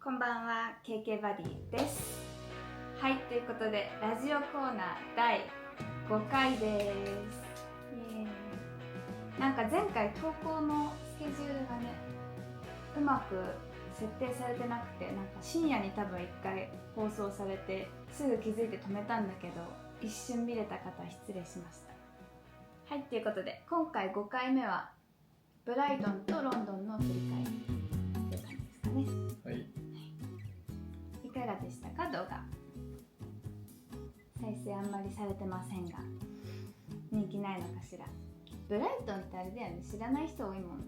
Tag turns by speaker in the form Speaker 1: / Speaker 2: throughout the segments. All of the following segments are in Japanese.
Speaker 1: こんばんは、KK バディです。はい、ということでラジオコーナー第5回です。イエーイ。なんか前回投稿のスケジュールがね、うまく設定されてなくて、なんか深夜に多分1回放送されてすぐ気づいて止めたんだけど、一瞬見れた方は失礼しました。はい、ということで今回5回目はブライトンとロンドンの振り返りという感じですかね。
Speaker 2: はい。
Speaker 1: いかがでしたか？動画再生あんまりされてませんが人気ないのかしら。ブライトンってあれだよね、知らない人多いもんね。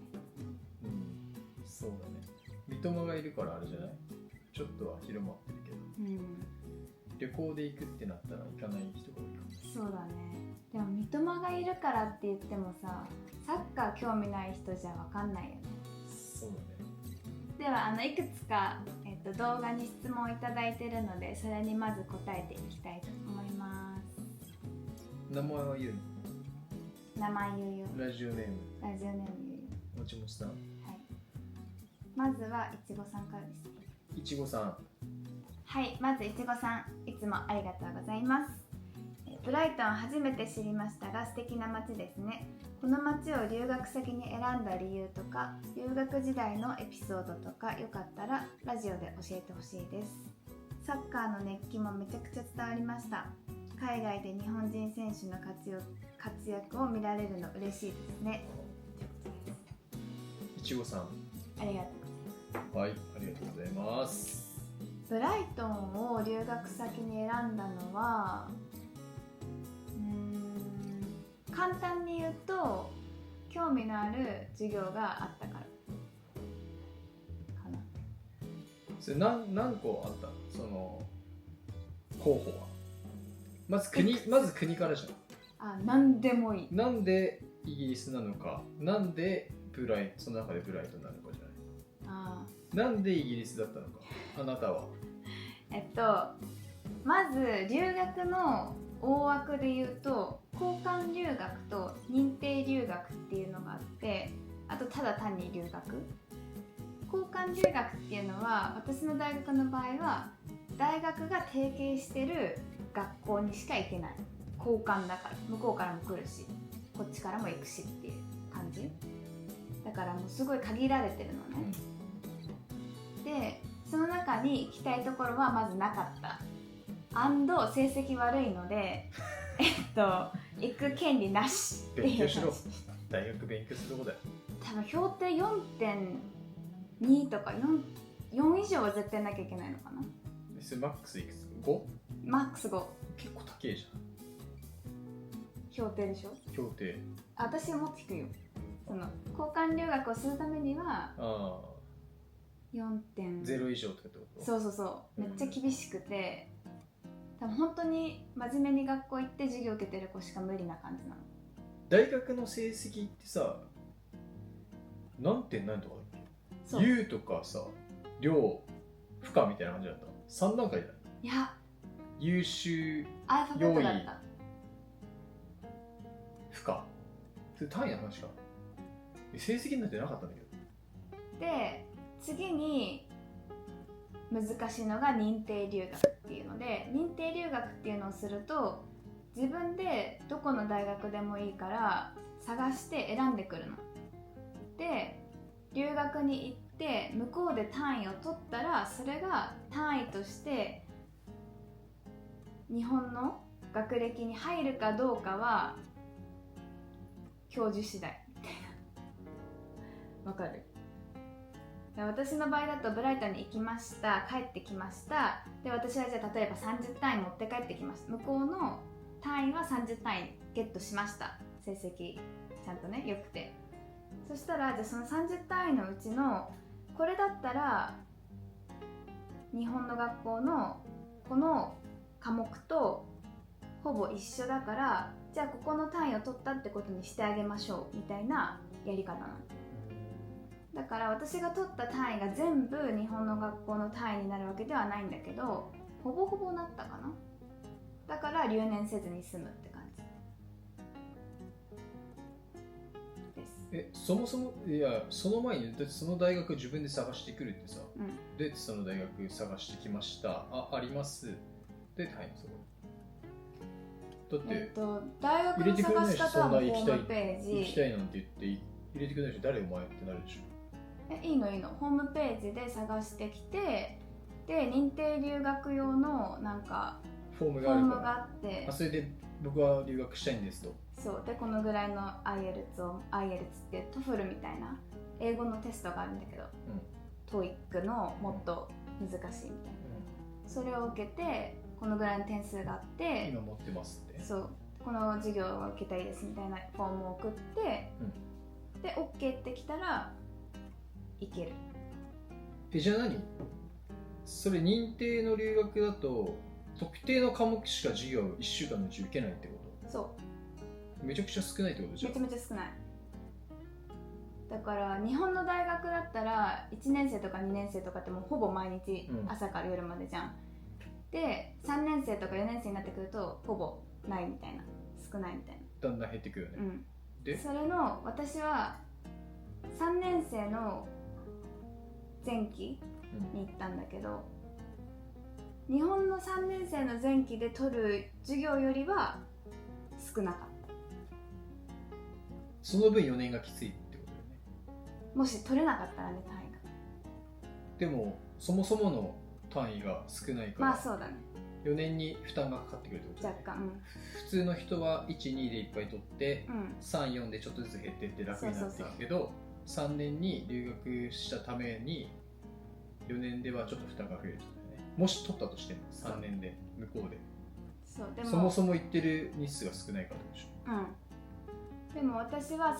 Speaker 2: そうだね。三笘がいるからあれじゃない？ちょっとは広まってるけど、旅行で行くってなったら行かない人が多いかも。
Speaker 1: そうだね。でも三笘がいるからって言ってもさ、サッカー興味ない人じゃ分かんないよね。
Speaker 2: そうだね。
Speaker 1: ではいくつか、動画に質問いただいてるので、それにまず答えていきたいと思います。
Speaker 2: 名前は言う
Speaker 1: 名前言うよ。
Speaker 2: の？ラジオネーム
Speaker 1: ラジオネーム言うよ。
Speaker 2: もちもちさん。
Speaker 1: はい。まずはいちごさんからですね。
Speaker 2: いちごさん。
Speaker 1: はい、まずいちごさん、いつもありがとうございます。ブライトン初めて知りましたが素敵な街ですね。この街を留学先に選んだ理由とか留学時代のエピソードとかよかったらラジオで教えてほしいです。サッカーの熱気もめちゃくちゃ伝わりました。海外で日本人選手の活躍を見られるの嬉しいですね。
Speaker 2: いちごさん。
Speaker 1: ありがとう。
Speaker 2: はい、ありがとうございます。
Speaker 1: ブライトンを留学先に選んだのは簡単に言うと興味のある授業があったからかな。
Speaker 2: それ何個あったの？その候補は。まず国からじゃん。
Speaker 1: 何でもいい。
Speaker 2: なんでイギリスなのか、なんでその中でブライトンなのかじゃない。なんでイギリスだったのか、あなたは。
Speaker 1: まず留学の大枠で言うと交換留学と認定留学っていうのがあって、あとただ単に留学。交換留学っていうのは私の大学の場合は大学が提携してる学校にしか行けない。交換だから向こうからも来るしこっちからも行くしっていう感じだから、もうすごい限られてるのね。でその中に行きたいところはまずなかった。成績悪いので行く権利なしっていう。
Speaker 2: 勉強しろ。大学勉強するとこだよ。
Speaker 1: 多分評定 4.2 とか 4以上は絶対なきゃいけないのかな。
Speaker 2: それマックスいくつ？ 5？
Speaker 1: マックス5。
Speaker 2: 結構高いじゃん。
Speaker 1: 評定でしょ？
Speaker 2: 評定。
Speaker 1: 私はもっと低いよ。その交換留学をするためには4.0
Speaker 2: 以上とかってこと？
Speaker 1: そうめっちゃ厳しくて、多分本当に真面目に学校行って授業受けてる子しか無理な感じなの。
Speaker 2: 大学の成績ってさ、何点何とかだっけ？U とかさ、量、不可みたいな感じだった。3段階だ。
Speaker 1: いや、
Speaker 2: 優秀、
Speaker 1: アルファベットだった。
Speaker 2: 不可。それ単位の話か。成績になってなかったんだけど。
Speaker 1: で、次に難しいのが認定留学っていうので、認定留学っていうのをすると自分でどこの大学でもいいから探して選んでくるので、留学に行って向こうで単位を取ったらそれが単位として日本の学歴に入るかどうかは教授次第みたいな。わかる？私の場合だとブライトンに行きました、帰ってきました。で私はじゃあ例えば30単位持って帰ってきました。向こうの単位は30単位ゲットしました。成績ちゃんとね良くて。そしたらじゃあその30単位のうちのこれだったら日本の学校のこの科目とほぼ一緒だから、じゃあここの単位を取ったってことにしてあげましょうみたいなやり方なの。だから私が取った単位が全部日本の学校の単位になるわけではないんだけど、ほぼほぼなったかな。だから留年せずに済むって感じです。
Speaker 2: そもそもいやその前にだってその大学自分で探してくるってさ、
Speaker 1: うん、
Speaker 2: どうやってその大学探してきました、ありますどうやって入るのそこだって
Speaker 1: 大学の探し方はホームページ
Speaker 2: 行きたいなんて言って入れてくれない人誰お前ってなるでしょ。
Speaker 1: いいのホームページで探してきて、で認定留学用のなんか
Speaker 2: フォーム
Speaker 1: フォームが
Speaker 2: が
Speaker 1: あって、
Speaker 2: それで僕は留学したいんですと。
Speaker 1: そうでこのぐらいの IELTS っていう TOEFL みたいな英語のテストがあるんだけど、TOEIC のもっと難しいみたいな、それを受けてこのぐらいの点数があって
Speaker 2: 今持ってますって、
Speaker 1: そうこの授業を受けたいですみたいなフォームを送って、で OK ってきたらいける。
Speaker 2: じゃあ何それ認定の留学だと特定の科目しか授業1週間のうち受けないってこと？
Speaker 1: そう
Speaker 2: めちゃくちゃ少ないってことじゃん。
Speaker 1: めちゃめちゃ少ない。だから日本の大学だったら1年生とか2年生とかってもうほぼ毎日朝から夜までじゃん、で3年生とか4年生になってくるとほぼないみたいな、少ないみたいな、
Speaker 2: だんだん減ってくよね、で
Speaker 1: それの私は3年生の前期に行ったんだけど、日本の3年生の前期で取る授業よりは少なかった。
Speaker 2: その分4年がきついってことだよね。
Speaker 1: もし取れなかったらね、単位が。
Speaker 2: でもそもそもの単位が少ないから、
Speaker 1: まあそうだね、
Speaker 2: 4年に負担がかかってくるってことだよね。
Speaker 1: 若干、
Speaker 2: 普通の人は1、2でいっぱい取って、
Speaker 1: うん
Speaker 2: 3、4でちょっとずつ減ってって楽になっていくけど、3年に留学したために4年ではちょっと負担が増えるってことだよね。もし取ったとしても3年で向こうで
Speaker 1: そうでも
Speaker 2: そもそも行ってる日数が少ないからでしょ。
Speaker 1: でも私は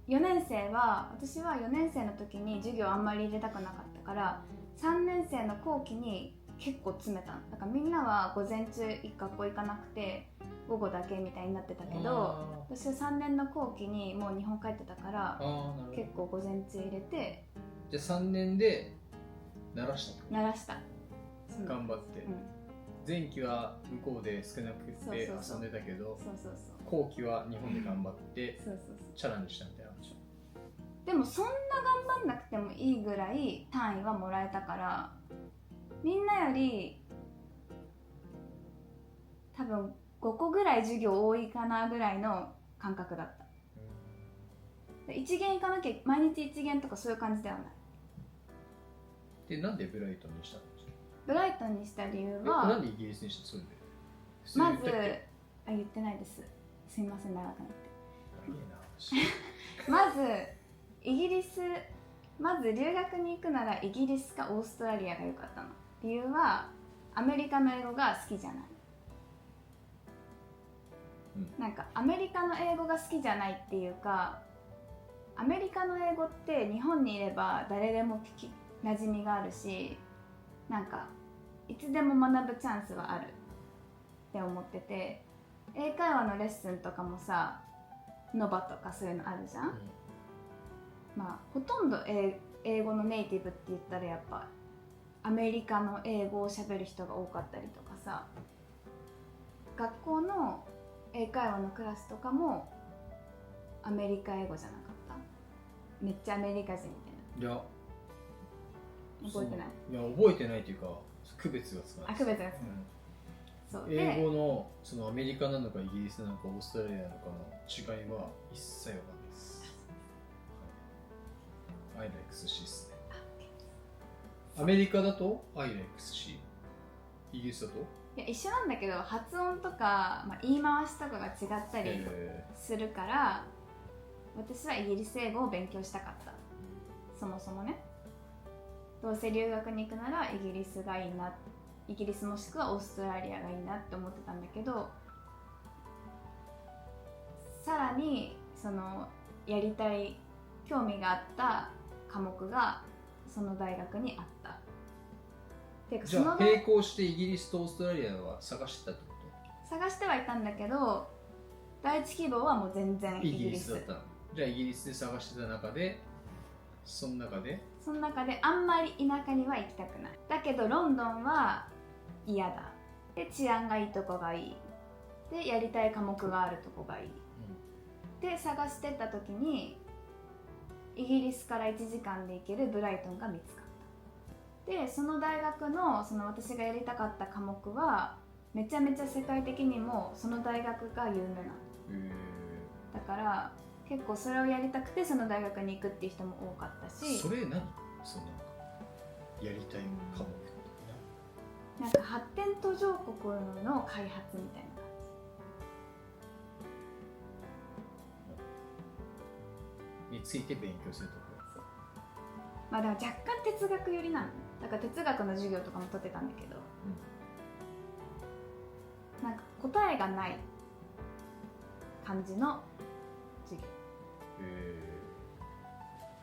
Speaker 1: 4年生は私は4年生の時に授業あんまり入れたくなかったから3年生の後期に結構詰めたの。だからみんなは午前中学校行かなくて午後だけみたいになってたけど、私は3年の後期にもう日本帰ってたから結構午前中入れて、
Speaker 2: じゃあ3年で慣らしたと。
Speaker 1: 慣らした、
Speaker 2: 頑張って、前期は向こうで少なくて遊んでたけど、後期は日本で頑張ってチャラにしたみたいなでしょ。
Speaker 1: でもそんな頑張んなくてもいいぐらい単位はもらえたから、みんなより多分5個ぐらい授業多いかなぐらいの感覚だった。1限行かなきゃ毎日1限とかそういう感じではない。
Speaker 2: でなんでブライトンにしたの？
Speaker 1: ブライトンにした理由は
Speaker 2: なんでイギリスにした？それで
Speaker 1: まず言ってないです、すいません長くなってまずイギリス、まず留学に行くならイギリスかオーストラリアが良かったの。理由はアメリカの英語が好きじゃない、なんかアメリカの英語が好きじゃないっていうか、アメリカの英語って日本にいれば誰でも聞き馴染みがあるし、なんかいつでも学ぶチャンスはあるって思ってて、英会話のレッスンとかもさ、ノバとかそういうのあるじゃん、まあほとんど英語のネイティブって言ったらやっぱアメリカの英語を喋る人が多かったりとかさ、学校の英会話のクラスとかもアメリカ英語じゃなかった？めっちゃアメリカ人みたいな。
Speaker 2: いや
Speaker 1: 覚えてない？
Speaker 2: いや覚えてないというか区別がつかない。
Speaker 1: 区別がつかない、そう
Speaker 2: 英語のそのアメリカなのかイギリスなのかオーストラリアなのかの違いは一切わかんないです。I like 寿司ですね。アメリカだと I like 寿司、イギリスだと
Speaker 1: いや一緒なんだけど発音とか、言い回しとかが違ったりするから、私はイギリス英語を勉強したかった、そもそもね。どうせ留学に行くならイギリスがいいな、イギリスもしくはオーストラリアがいいなって思ってたんだけど、さらにそのやりたい興味があった科目がその大学にあった。てか
Speaker 2: じゃあ並行してイギリスとオーストラリアは探してたってこと？
Speaker 1: 探してはいたんだけど、第一希望はもう全然イギリス
Speaker 2: だったの。じゃあイギリスで探してた中でその中で
Speaker 1: あんまり田舎には行きたくない。だけどロンドンは嫌だ。で治安がいいとこがいい。でやりたい科目があるとこがいい。っで探してった時にイギリスから1時間で行けるブライトンが見つかった。でその大学のその私がやりたかった科目はめちゃめちゃ世界的にもその大学が有名なの。だから結構それをやりたくてその大学に行くっていう人も多かったし。
Speaker 2: それ何そのやりたい科目って
Speaker 1: なんか発展途上国の開発みたいな感
Speaker 2: について勉強するところ。
Speaker 1: まあでも若干哲学寄りなの。だから哲学の授業とかも取ってたんだけど、なんか答えがない感じの授業。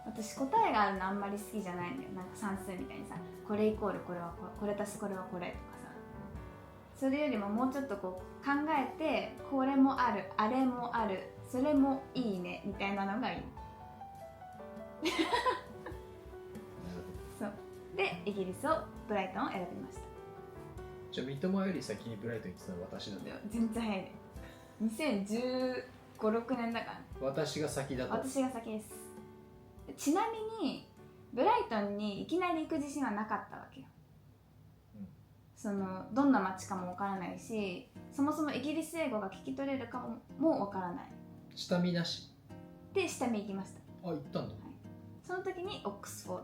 Speaker 1: 私答えがあるのあんまり好きじゃないんだよ。なんか算数みたいにさ、これイコールこれはこれ足すこれはこれとかさ、それよりももうちょっとこう考えて、これもあるあれもあるそれもいいねみたいなのがいいそうでイギリスをブライトンを選びました。
Speaker 2: じゃあ三笘より先にブライトンに行ってたのは私なんだよ。
Speaker 1: 全然早いね。2015、6年だから、ね、
Speaker 2: 私が先だと。
Speaker 1: 私が先です。ちなみにブライトンにいきなり行く自信はなかったわけよ、そのどんな街かもわからないし、そもそもイギリス英語が聞き取れるかもわからない。
Speaker 2: 下見なし
Speaker 1: で下見行きました。
Speaker 2: あ、行ったんだ、
Speaker 1: はい、その時にオックスフォー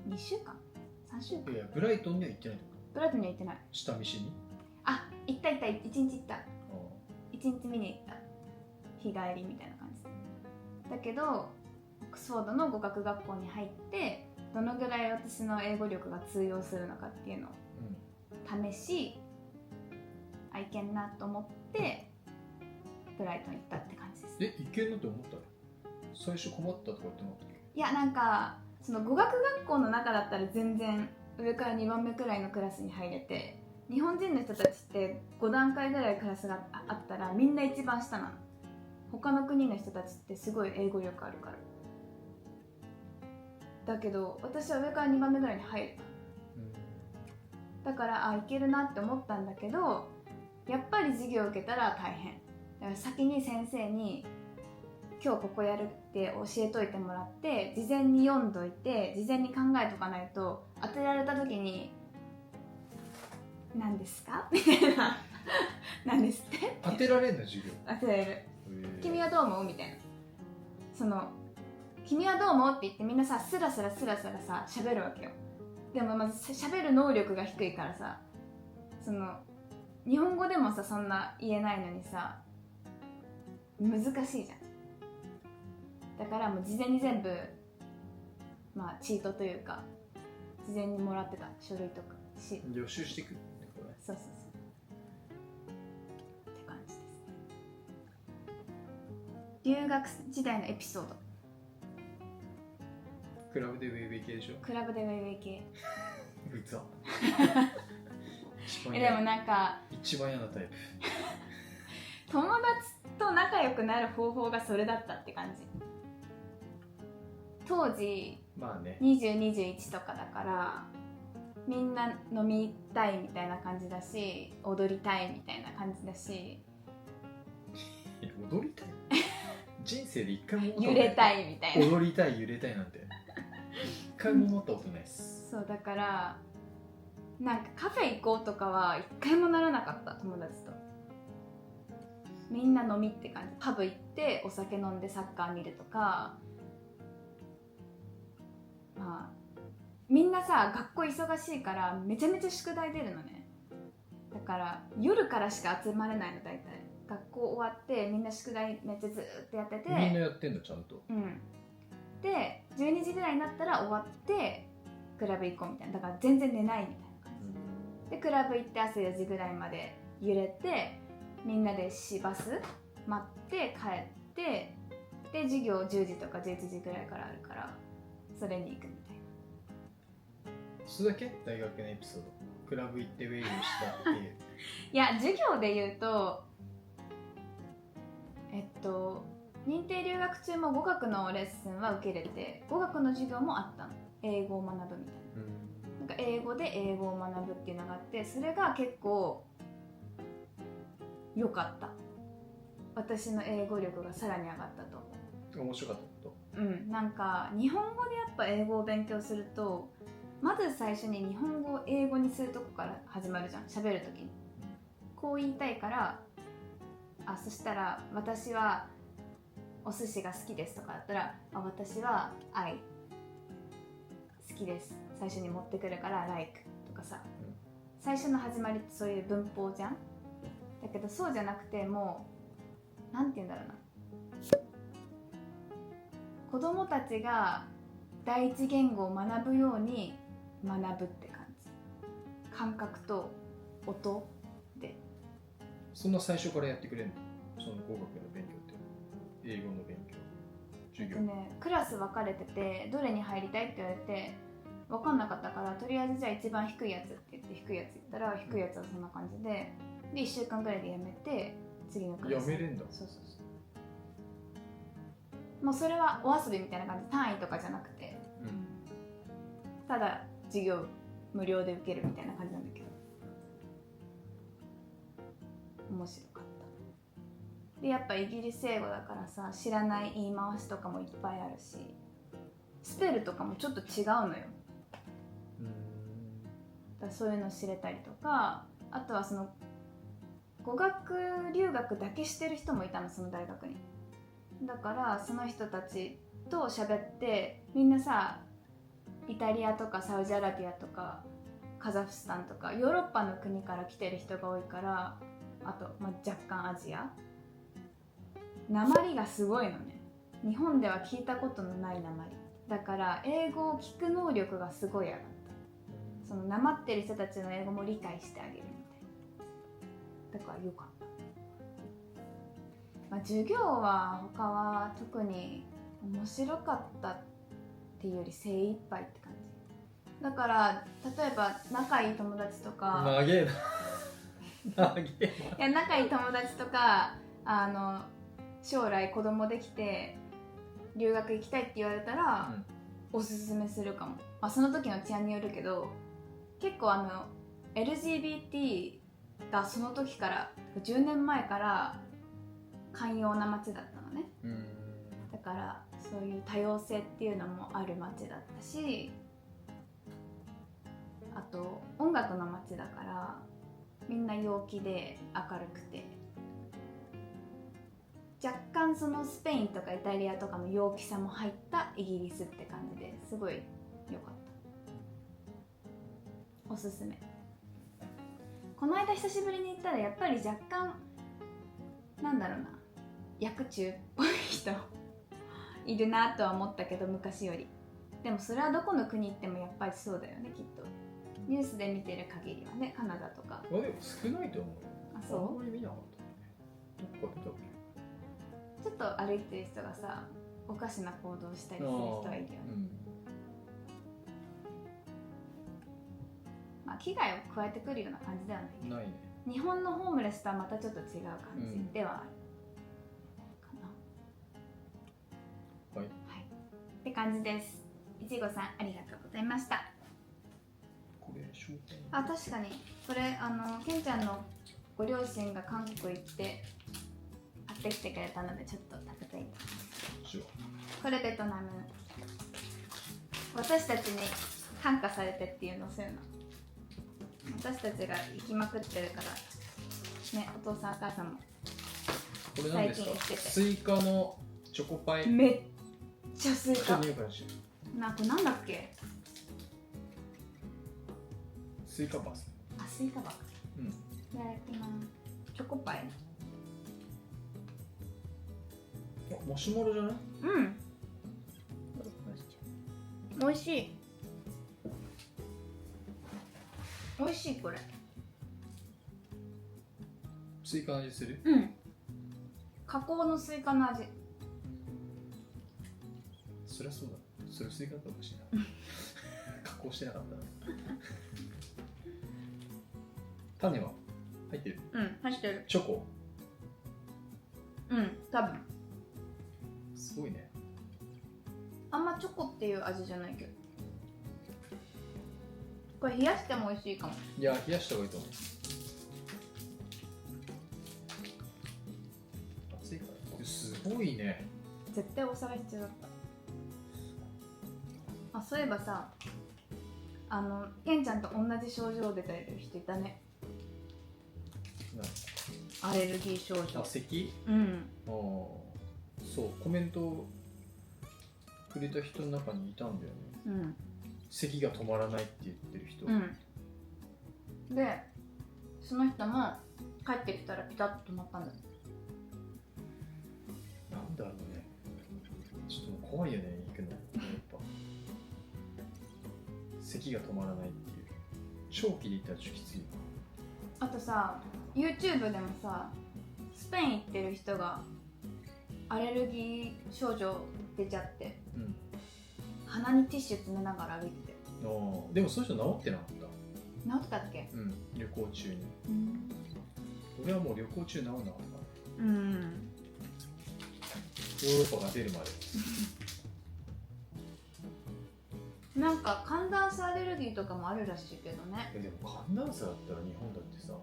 Speaker 1: ド2週間3週間。
Speaker 2: いやブライトンには行ってないってこ
Speaker 1: ブライトンには行ってない。
Speaker 2: と。下見しに。
Speaker 1: あ、行った1日行った。1日見に行った。日帰りみたいな感じだけど、オックスフォードの語学学校に入ってどのぐらい私の英語力が通用するのかっていうのを試し、いけんなと思ってブライトン行ったって感じです。
Speaker 2: いけんなって思ったの？最初困ったとか言ってなかったっけ？
Speaker 1: いや、なんかその語学学校の中だったら全然上から2番目くらいのクラスに入れて、日本人の人たちって5段階ぐらいクラスがあったらみんな一番下なの。他の国の人たちってすごい英語力あるから。だけど私は上から2番目ぐらいに入れた、だからいけるなって思ったんだけど、やっぱり授業を受けたら大変だから、先に先生に今日ここやるって教えといてもらって、事前に読んどいて事前に考えとかないと当てられた時に何ですかみたいな何ですって
Speaker 2: 当てられんの授業。
Speaker 1: 当てられる。君はどう思うみたいな、その君はどう思うって言ってみんなさスラスラさ喋るわけよ。でもまず喋る能力が低いからさ、その日本語でもさそんな言えないのにさ難しいじゃん。だからもう事前に全部まあチートというか事前にもらってた書類とか
Speaker 2: 予習してくる。
Speaker 1: そうって感じですね。留学時代のエピソード。
Speaker 2: クラブでウェイウェイ系でしょ。
Speaker 1: クラブでウェイウェイ系
Speaker 2: うざ
Speaker 1: でもなんか
Speaker 2: 一番嫌なタイプ
Speaker 1: 友達と仲良くなる方法がそれだったって感じ。当時、
Speaker 2: まあね、
Speaker 1: 20、21とかだからみんな飲みたいみたいな感じだし、踊りたいみたいな感じだし
Speaker 2: 踊りたい人生で一回も
Speaker 1: 揺れたいみたいな。
Speaker 2: 踊りたい揺れたいなんて一回も思ったことないです。
Speaker 1: そうだからなんかカフェ行こうとかは一回もならなかった。友達とみんな飲みって感じ。パブ行ってお酒飲んでサッカー見るとか、まあみんなさ学校忙しいからめちゃめちゃ宿題出るのね。だから夜からしか集まれないの。大体学校終わってみんな宿題めっちゃずっとやってて、
Speaker 2: みんなやってんだちゃんと。
Speaker 1: で12時ぐらいになったら終わってクラブ行こうみたいな。だから全然寝ないみたいな感じでクラブ行って朝4時ぐらいまで揺れて、みんなでバス待って帰って、で授業10時とか11時ぐらいからあるからそれに行くみたいな。
Speaker 2: それだけ大学のエピソード。クラブ行ってウェイウェイしたっていう
Speaker 1: いや授業で言うと認定留学中も語学のレッスンは受けれて、語学の授業もあったの。英語を学ぶみたいな、なんか英語で英語を学ぶっていうのがあって、それが結構良かった。私の英語力がさらに上がったと思
Speaker 2: 面白かったこ
Speaker 1: う。なんか日本語でやっぱ英語を勉強すると、まず最初に日本語を英語にするとこから始まるじゃん、喋るときに。こう言いたいから、そしたら私はお寿司が好きですとかだったら、私は愛好きです最初に持ってくるから like とかさ、最初の始まりってそういう文法じゃん。だけどそうじゃなくて、もうなんて言うんだろうな、子供たちが第一言語を学ぶように学ぶって感じ。感覚と音で。
Speaker 2: そんな最初からやってくれるの？その語学の勉強って英語の勉強授業、
Speaker 1: クラス分かれてて、どれに入りたいって言われて分かんなかったから、とりあえずじゃあ一番低いやつって言って低いやつ言ったら、低いやつはそんな感じで1週間ぐらいでやめて次のクラス。
Speaker 2: やめれんだ。
Speaker 1: そうそうそう。もうそれはお遊びみたいな感じ、単位とかじゃなくて、ただ授業無料で受けるみたいな感じなんだけど、面白かった。でやっぱイギリス英語だからさ、知らない言い回しとかもいっぱいあるし、スペルとかもちょっと違うのよ。だからそういうの知れたりとか、あとはその語学留学だけしてる人もいたの、その大学に。だからその人たちと喋って、みんなさ、イタリアとかサウジアラビアとかカザフスタンとかヨーロッパの国から来てる人が多いから、あと、若干アジア、訛りがすごいのね。日本では聞いたことのない訛りだから、英語を聞く能力がすごい上がった。その訛ってる人たちの英語も理解してあげるみたいな。だからよかった。授業は他は特に面白かったっていうより精一杯って感じだから、例えば仲いい友達とか、
Speaker 2: 長えな長え
Speaker 1: いや仲いい友達とか、将来子供できて留学行きたいって言われたら、おすすめするかも。その時の治安によるけど、結構LGBT がその時から10年前から寛容な街だったのね。だからそういう多様性っていうのもある街だったし、あと音楽の街だからみんな陽気で明るくて、若干そのスペインとかイタリアとかの陽気さも入ったイギリスって感じで、すごい良かった。おすすめ。この間久しぶりに行ったらやっぱり若干なんだろうな、薬中っぽい人いるなとは思ったけど、昔より。でもそれはどこの国行ってもやっぱりそうだよね、きっと。ニュースで見てる限りはね、カナダとか。
Speaker 2: でも少ないと思うよ。
Speaker 1: そう？
Speaker 2: あんまり見なかったね。どっか見たっけ？
Speaker 1: ちょっと歩いてる人がさ、おかしな行動したりする人はいるよね。危害を加えてくるような感じではない。
Speaker 2: ないね。
Speaker 1: 日本のホームレスとはまたちょっと違う感じではあるかな。はい。って感じです。いちごさんありがとうございました。
Speaker 2: これ商品。
Speaker 1: 確かにこれけんちゃんのご両親が韓国行って買ってきてくれたので、ちょっと食べたいと思います。これベトナム。私たちに感化されてっていうのをそういうの。私たちが行きまくってるからね、お父さんお母さんも
Speaker 2: これ何ですか？スイカのチョコパイ。
Speaker 1: めっちゃスイカ。
Speaker 2: これ
Speaker 1: なんだっけ？
Speaker 2: スイカバス。
Speaker 1: スイカバス。いただきます。チョコパイ。
Speaker 2: マシュマロじゃない？
Speaker 1: 美味しい。美味しいこれ。
Speaker 2: スイカの味する？
Speaker 1: 加工のスイカの味。
Speaker 2: そりゃそうだ。それスイカだったかもしれない。加工してなかったな。種は入ってる？
Speaker 1: 入ってる。
Speaker 2: チョコ？
Speaker 1: 多分。
Speaker 2: すごいね。
Speaker 1: あんまチョコっていう味じゃないけど、これ冷やしても美味しいかも。
Speaker 2: いや、冷やした方がいいと思う。熱遠いね。
Speaker 1: 絶対大阪必要だった。あ、そういえばさ、ケンちゃんと同じ症状出てる人いたね。アレルギー症状。
Speaker 2: あ、咳？
Speaker 1: うん。
Speaker 2: ああ、そう、コメントくれた人の中にいたんだよね。
Speaker 1: うん。
Speaker 2: 咳が止まらないって言ってる人。
Speaker 1: うん。で、その人も帰ってきたらピタッと止まったんだ。
Speaker 2: なんだろうね。ちょっともう怖いよね、行くの。やっぱ。咳が止まらないっていう。長期で言ったらちょっときつい。
Speaker 1: あとさ、YouTube でもさ、スペイン行ってる人がアレルギー症状出ちゃって、
Speaker 2: うん、
Speaker 1: 鼻にティッシュ詰めながら歩いてて。
Speaker 2: ああ、でもそういう人治ってなかった。
Speaker 1: 治ってたっけ？
Speaker 2: うん、旅行中に。
Speaker 1: うん。
Speaker 2: 俺はもう旅行中治んなかった。
Speaker 1: うん。
Speaker 2: ヨーロッパが出るまで。
Speaker 1: なんか寒暖差アレルギーとかもあるらしいけどね。
Speaker 2: でも寒暖差だったら日本だってさ、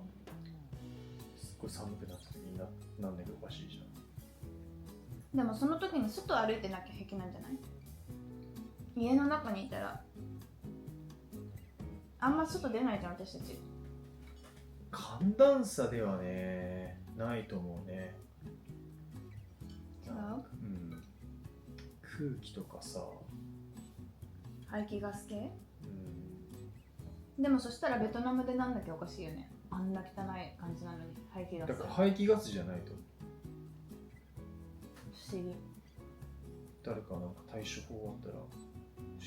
Speaker 2: すっごい寒くなってみんななんだけどおかしいじゃん。
Speaker 1: でもその時に外歩いてなきゃ平気なんじゃない？家の中にいたらあんま外出ないじゃん、私たち。
Speaker 2: 寒暖差ではね、ないと思うね。
Speaker 1: 違う？
Speaker 2: うん。空気とかさ、
Speaker 1: 排気ガス系？
Speaker 2: うん、
Speaker 1: でもそしたらベトナムでなんだっけおかしいよね。あんな汚い感じなのに排気ガス。
Speaker 2: だから排気ガスじゃないと。
Speaker 1: 不思議。
Speaker 2: 誰かなんか対処法あったら教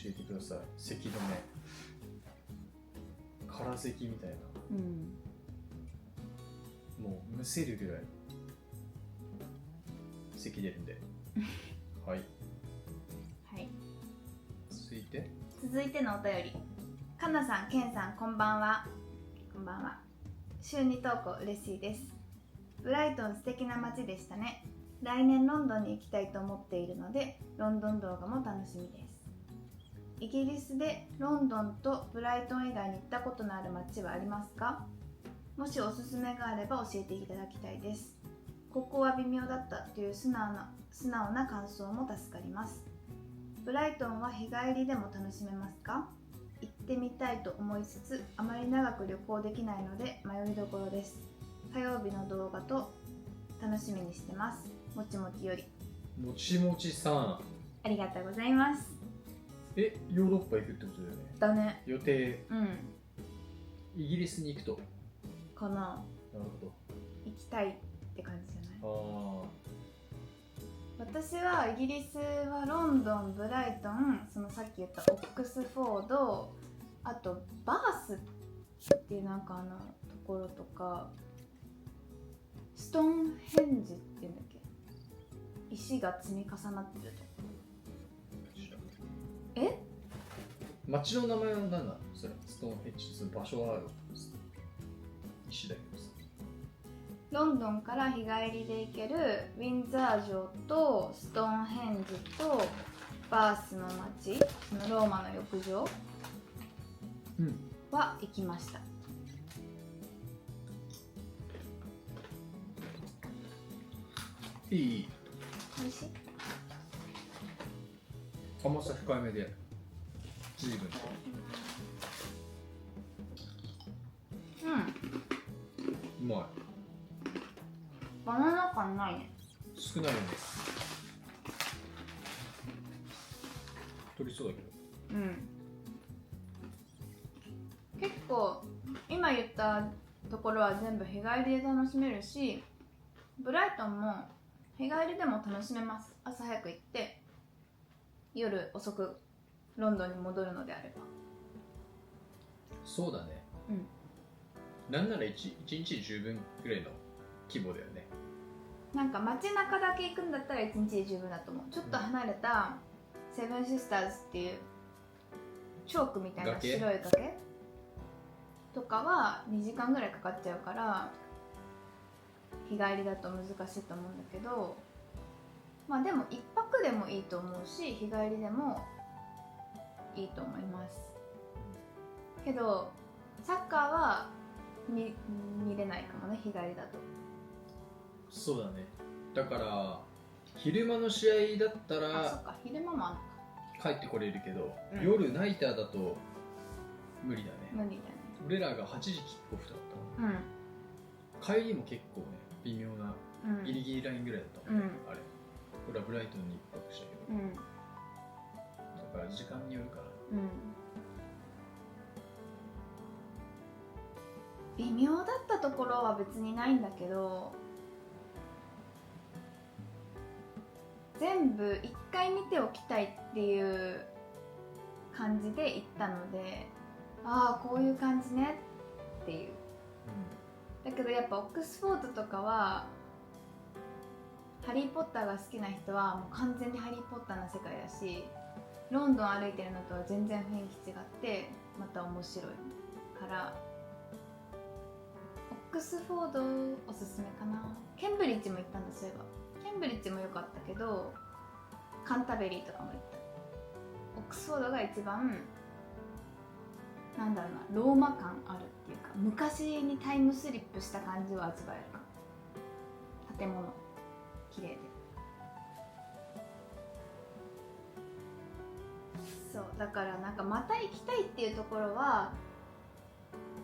Speaker 2: えてください。咳止め、空咳みたいな、
Speaker 1: うん。
Speaker 2: もうむせるぐらい咳出るんではい。
Speaker 1: はい。
Speaker 2: 続いて
Speaker 1: のお便り。かなさん、けんさん、こんばんは。こんばんは。週2投稿嬉しいです。ブライトン素敵な街でしたね。来年ロンドンに行きたいと思っているので、ロンドン動画も楽しみです。イギリスでロンドンとブライトン以外に行ったことのある街はありますか？もしおすすめがあれば教えていただきたいです。ここは微妙だったという素直な感想も助かります。ブライトンは日帰りでも楽しめますか？行ってみたいと思いつつ、あまり長く旅行できないので迷いどころです。火曜日の動画と楽しみにしてます。もちもちより。
Speaker 2: もちもちさん、
Speaker 1: ありがとうございます。
Speaker 2: ヨーロッパ行くってことだよね。
Speaker 1: だね。
Speaker 2: 予定、
Speaker 1: うん。
Speaker 2: イギリスに行くと。
Speaker 1: かな。
Speaker 2: なるほど。
Speaker 1: 行きたいって感じじゃない？
Speaker 2: ああ。
Speaker 1: 私はイギリスはロンドン、ブライトン、そのさっき言ったオックスフォード、あとバースっていうなんかところとか、ストーンヘンジっていうんだっけ、石が積み重なってるところ。え？
Speaker 2: 町の名前は何なの？それストーンヘンジ、その場所はある石だけどさ。
Speaker 1: ロンドンから日帰りで行けるウィンザー城とストーンヘンジとバースの町、そのローマの浴場は行きました。
Speaker 2: いい。
Speaker 1: 美味しい？
Speaker 2: 甘さ控えめで随分と。うまい。
Speaker 1: バナナ感ないね。
Speaker 2: 少ないよね。取りそうだけど。
Speaker 1: うん。結構今言ったところは全部日帰りで楽しめるし、ブライトンも日帰りでも楽しめます。朝早く行って夜遅くロンドンに戻るのであれば。
Speaker 2: そうだね。
Speaker 1: うん。
Speaker 2: なんなら一日十分ぐらいの規模だよね。
Speaker 1: なんか街中だけ行くんだったら1日で十分だと思う。ちょっと離れたセブンシスターズっていうチョークみたいな白い崖とかは2時間ぐらいかかっちゃうから日帰りだと難しいと思うんだけど、まあでも1泊でもいいと思うし日帰りでもいいと思います。けどサッカーは見れないかもね、日帰りだと。
Speaker 2: そうだね。だから昼間の試合だった
Speaker 1: あ、そ
Speaker 2: ら
Speaker 1: っか、昼間もあんのか。
Speaker 2: 帰ってこれるけど、
Speaker 1: うん
Speaker 2: 夜ナイターだと無理だね。
Speaker 1: 無理だね。
Speaker 2: 俺らが8時キックオフだったの。
Speaker 1: うん
Speaker 2: 帰りも結構ね、微妙な
Speaker 1: うん
Speaker 2: ギリギリラインぐらいだったもんね、
Speaker 1: うん
Speaker 2: あれ。俺はブライトンに1泊したけど、
Speaker 1: うん
Speaker 2: だから時間によるから。
Speaker 1: うん微妙だったところは別にないんだけど、全部一回見ておきたいっていう感じで行ったので、ああこういう感じねっていう。だけどやっぱオックスフォードとかはハリー・ポッターが好きな人はもう完全にハリー・ポッターの世界だし、ロンドン歩いてるのとは全然雰囲気違ってまた面白いからオックスフォードおすすめかな。ケンブリッジも行ったんだ。そういえばケンブリッジも良かったけどカンタベリーとかも行った。オックスフォードが一番なんだろうな、ローマ感あるっていうか昔にタイムスリップした感じを味わえるかも。建物綺麗で、そうだからなんかまた行きたいっていうところは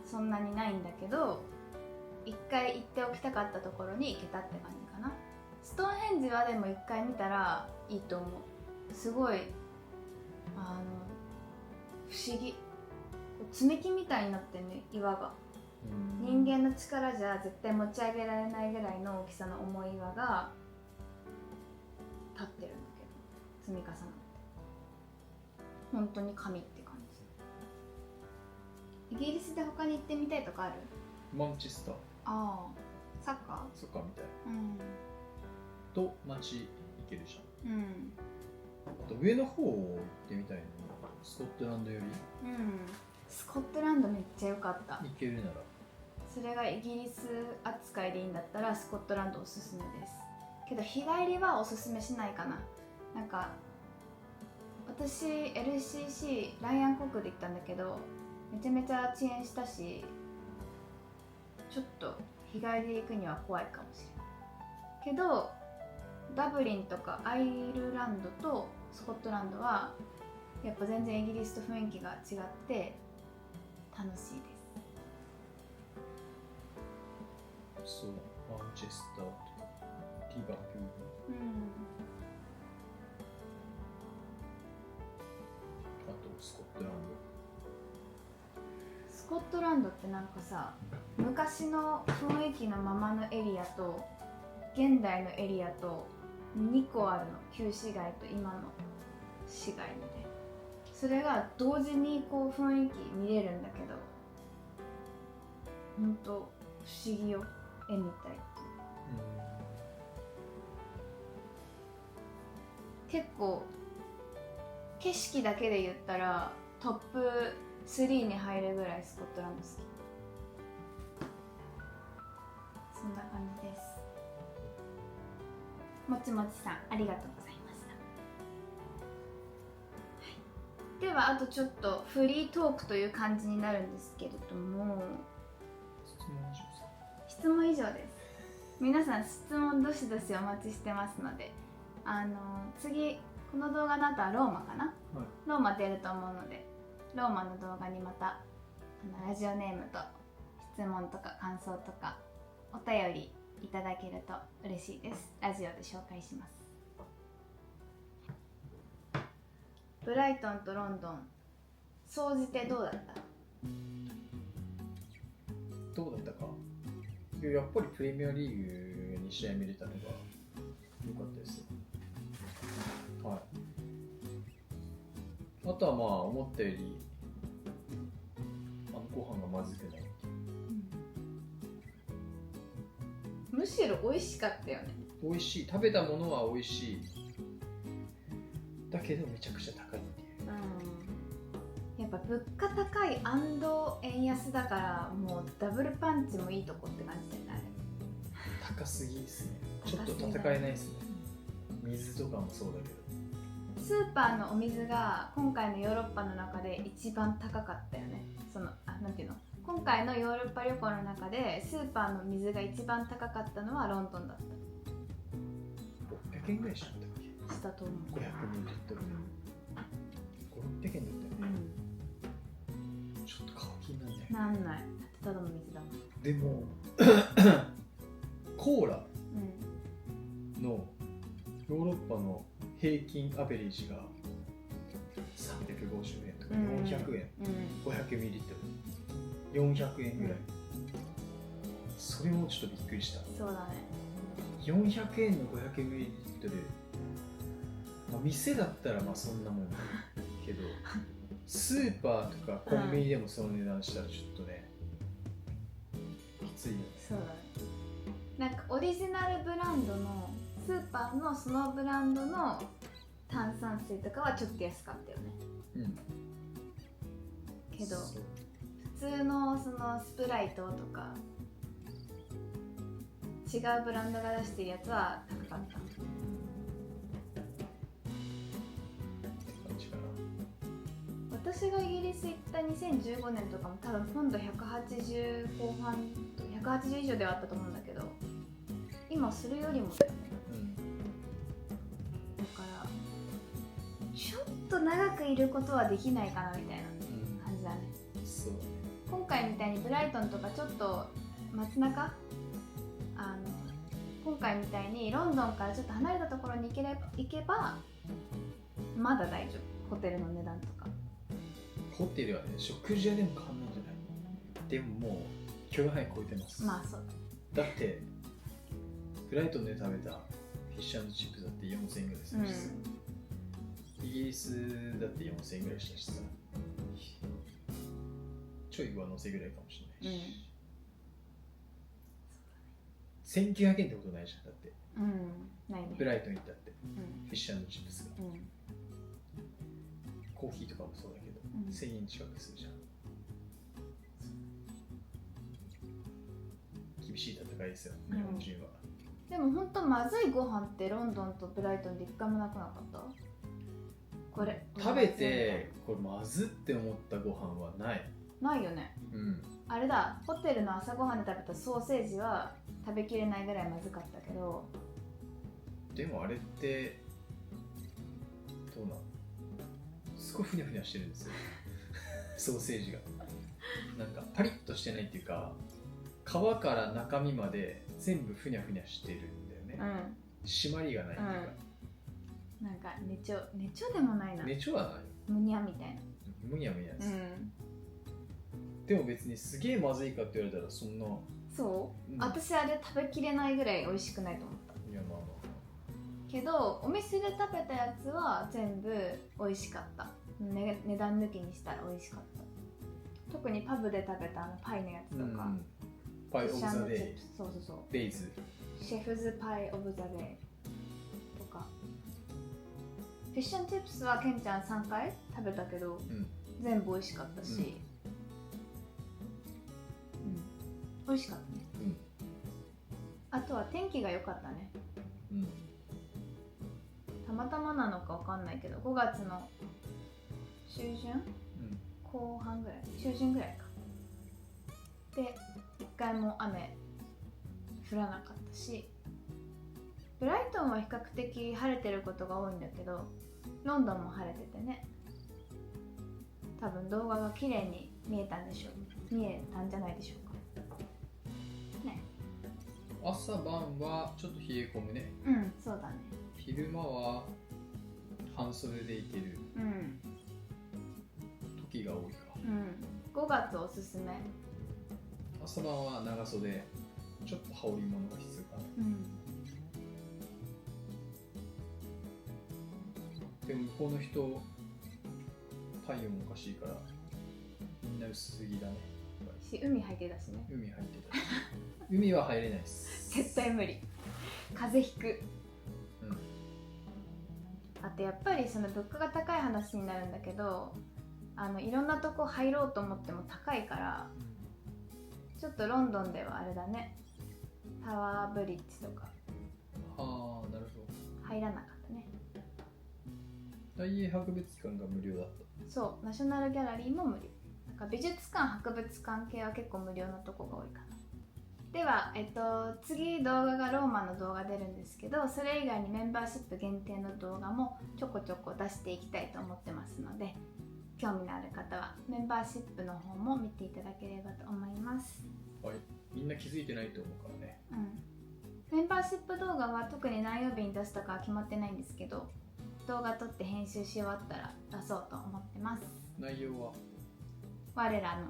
Speaker 1: そんなにないんだけど、一回行っておきたかったところに行けたって感じかな。ストーンヘンジはでも一回見たらいいと思う。すごい不思議、積み木みたいになってね、岩が。人間の力じゃ絶対持ち上げられないぐらいの大きさの重い岩が立ってるんだけど、積み重なって本当に紙って感じ。イギリスで他に行ってみたいとかある？
Speaker 2: マンチェスター。
Speaker 1: ああ、サッカ
Speaker 2: そっかみたい。
Speaker 1: ー。
Speaker 2: と街行けるじゃん。
Speaker 1: うん
Speaker 2: あと上の方を行ってみたいの。スコットランドより
Speaker 1: うんスコットランドめっちゃ良かった。
Speaker 2: 行けるなら。
Speaker 1: それがイギリス扱いでいいんだったらスコットランドおすすめです。けど日帰りはおすすめしないかな。なんか私 LCC ライアン航空で行ったんだけどめちゃめちゃ遅延したし、ちょっと日帰りで行くには怖いかもしれないけど、ダブリンとかアイルランドとスコットランドはやっぱ全然イギリスと雰囲気が違って楽しいです。
Speaker 2: そう、マンチェスターとかリバプール。あとスコットランド。
Speaker 1: スコットランドってなんかさ、昔の雰囲気のままのエリアと現代のエリアと2個あるの。旧市街と今の市街みたいな。それが同時にこう雰囲気見れるんだけど、ほんと不思議よ。絵みたい。結構景色だけで言ったらトップ3に入るぐらいスコットランド好き。そんな感じです。もちもちさんありがとうございました、はい、ではあとちょっとフリートークという感じになるんですけれども、質問以上です。皆さん質問どしどしお待ちしてますので、次この動画の後はローマかな、はい、ローマ出ると思うのでローマの動画にまたラジオネームと質問とか感想とかお便りいただけると嬉しいです。ラジオで紹介します。ブライトンとロンドン総じてどうだった？
Speaker 2: どうだったか、やっぱりプレミアリーグに試合見れたのが良かったです。はい。あとはまあ思ったよりご飯がまずくないっていう、
Speaker 1: むしろ美味しかったよね。
Speaker 2: 美味しい、食べたものは美味しいだけどめちゃくちゃ高いっていう、
Speaker 1: やっぱ物価高い&円安だからもうダブルパンチもいいとこって感じだよね。
Speaker 2: 高すぎですね。ちょっと戦えないですね。水とかもそうだけど
Speaker 1: スーパーのお水が今回のヨーロッパの中で一番高かったよね。なんていうの、今回のヨーロッパ旅行の中でスーパーの水が一番高かったのはロンドンだった。
Speaker 2: 500円ぐらいしちゃったっけ。
Speaker 1: したと思う。
Speaker 2: 500ミリリットルで5、600円だったよね、ちょっと買う気になんない。
Speaker 1: なんない。ただの水だもん。
Speaker 2: でもコーラのヨーロッパの平均アベレージが350円とか400円、500ミリリットル400円ぐらい、それもちょっとびっくりした。
Speaker 1: そうだね。
Speaker 2: 400円の500ミリリットル、まあ、店だったらまあそんなもんだけどスーパーとかコンビニでもその値段したらちょっとね、きついよね。
Speaker 1: そうだね。なんかオリジナルブランドのスーパーのそのブランドの炭酸水とかはちょっと安かったよね。けど
Speaker 2: そう
Speaker 1: 普通のそのスプライトとか違うブランドが出してるやつは高かった。
Speaker 2: 感じかな。
Speaker 1: 私がイギリス行った2015年とかも多分ポンド180後半と180以上ではあったと思うんだけど、今それよりもだよね。だからちょっと長くいることはできないかなみたいな感じだね。
Speaker 2: そうだね。
Speaker 1: 今回みたいにブライトンとかちょっと街中、今回みたいにロンドンからちょっと離れたところに行けばまだ大丈夫。ホテルの値段とか。
Speaker 2: ホテルはね、食事屋でも買わないんじゃない。でももう許容範囲超えてます。
Speaker 1: まあそう
Speaker 2: だってブライトンで食べたフィッシュ&チップスだって4000円ぐらいするしさ、イギリスだって4000円ぐらいしたしさ、ちょい上乗せぐらいかもしれないし、1900円ってことないじゃん。だって
Speaker 1: ないね。
Speaker 2: ブライトン行ったって、フィッシュ&チップスが、コーヒーとかもそうだけど、1000円近くするじゃん。厳しい戦いですよ、日本人は。
Speaker 1: でも本当まずいご飯ってロンドンとブライトンで一回もなくなかった？これ
Speaker 2: 食べてこれまずって思ったご飯はない
Speaker 1: よね。あれだ、ホテルの朝ごはんで食べたソーセージは食べきれないぐらいまずかったけど。
Speaker 2: でもあれってどうなの？すごいふにゃふにゃしてるんですよソーセージがなんかパリッとしてないっていうか、皮から中身まで全部ふにゃふにゃしてるんだよね、締まりがないっていうか、
Speaker 1: なんかねちょでもないな。
Speaker 2: ねちょはない、
Speaker 1: むにゃみたいな。
Speaker 2: むにゃむにゃです、でも別にすげえまずいかって言われたらそんな。
Speaker 1: そう、私あれ食べきれないぐらい美味しくないと思った。
Speaker 2: いやまあまあ
Speaker 1: けどお店で食べたやつは全部美味しかった、値段抜きにしたら美味しかった。特にパブで食べたパイのやつとか、
Speaker 2: パイオブザデイ、
Speaker 1: そう
Speaker 2: デイズ、
Speaker 1: シェフズパイオブザデイとか、フィッシュ&チップスはケンちゃん3回食べたけど、全部美味しかったし、美味しかったね、あとは天気が良かったね、たまたまなのかわかんないけど5月の中旬、後半ぐらい、中旬ぐらいかで一回も雨降らなかったし、ブライトンは比較的晴れてることが多いんだけど、ロンドンも晴れててね、多分動画が綺麗に見えたんじゃないでしょうかね。
Speaker 2: 朝晩はちょっと冷え込むね。
Speaker 1: そうだね。
Speaker 2: 昼間は半袖でいける時が多いか。
Speaker 1: 5月おすすめ。
Speaker 2: 朝晩は長袖、ちょっと羽織物が必要かな。でも向こうの人、体温おかしいからみんな薄着だね。
Speaker 1: 海入ってたしね。
Speaker 2: 海入ってたし海は入れないです。
Speaker 1: 絶対無理。風邪ひく。あとやっぱりその物価が高い話になるんだけど、いろんなとこ入ろうと思っても高いから、ちょっとロンドンではあれだね、タワーブリッジとか
Speaker 2: なるほど、
Speaker 1: 入らなかったね。
Speaker 2: 大英博物館が無料だった。
Speaker 1: そう、ナショナルギャラリーも無料。なんか美術館博物館系は結構無料のとこが多いかな。では、次動画がローマの動画出るんですけど、それ以外にメンバーシップ限定の動画もちょこちょこ出していきたいと思ってますので、興味のある方はメンバーシップの方も見ていただければと思います。
Speaker 2: はい、みんな気づいてないと思うからね。
Speaker 1: メンバーシップ動画は特に何曜日に出すとかは決まってないんですけど、動画撮って編集し終わったら出そうと思ってます。
Speaker 2: 内容は
Speaker 1: 我らの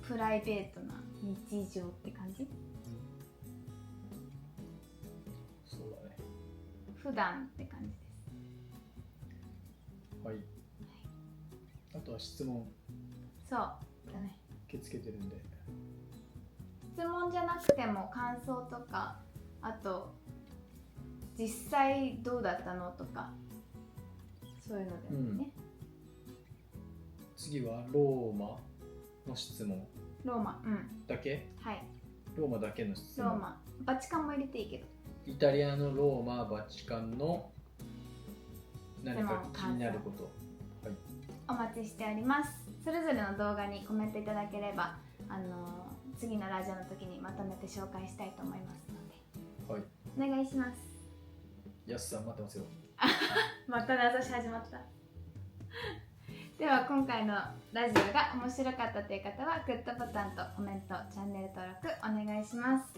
Speaker 1: プライベートな日常って感じ。
Speaker 2: そうだね。
Speaker 1: 普段って感じです。
Speaker 2: はい。あとは質問
Speaker 1: そうだね。
Speaker 2: 受け付けてるんで。
Speaker 1: 質問じゃなくても感想とか、あと実際どうだったのとか、そういうのでもね。
Speaker 2: 次はローマの質問
Speaker 1: ローマ、
Speaker 2: だけ？
Speaker 1: はい。
Speaker 2: ローマだけの質問。
Speaker 1: ローマ、バチカンも入れていいけど。
Speaker 2: イタリアのローマ、バチカンの何か気になること。はい。
Speaker 1: お待ちしております。それぞれの動画にコメントいただければ、次のラジオの時にまとめて紹介したいと思いますので、
Speaker 2: はい。
Speaker 1: お願いします。
Speaker 2: やすさん待ってますよ。
Speaker 1: また名指し始まった。では今回のラジオが面白かったという方はグッドボタンとコメント、チャンネル登録お願いします。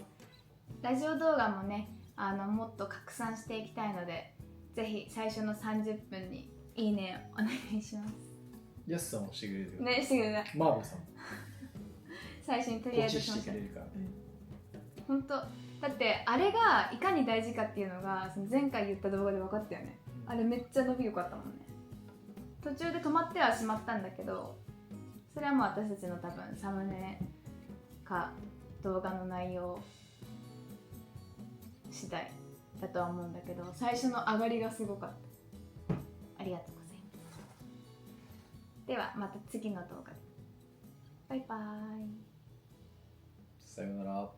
Speaker 1: ラジオ動画もね、もっと拡散していきたいので、ぜひ最初の30分にいいねお願いします。
Speaker 2: やすさんをしてくれる
Speaker 1: ね、してください。
Speaker 2: マーボさん
Speaker 1: 最初にとりあえず
Speaker 2: してくれるからね。
Speaker 1: 本当だってあれがいかに大事かっていうのがその前回言った動画で分かったよね。あれめっちゃ伸びよかったもんね。途中で止まってはしまったんだけど、それはもう私たちの多分サムネか動画の内容次第だとは思うんだけど、最初の上がりがすごかった。ありがとうございます。ではまた次の動画で。バイバーイ。
Speaker 2: さようなら。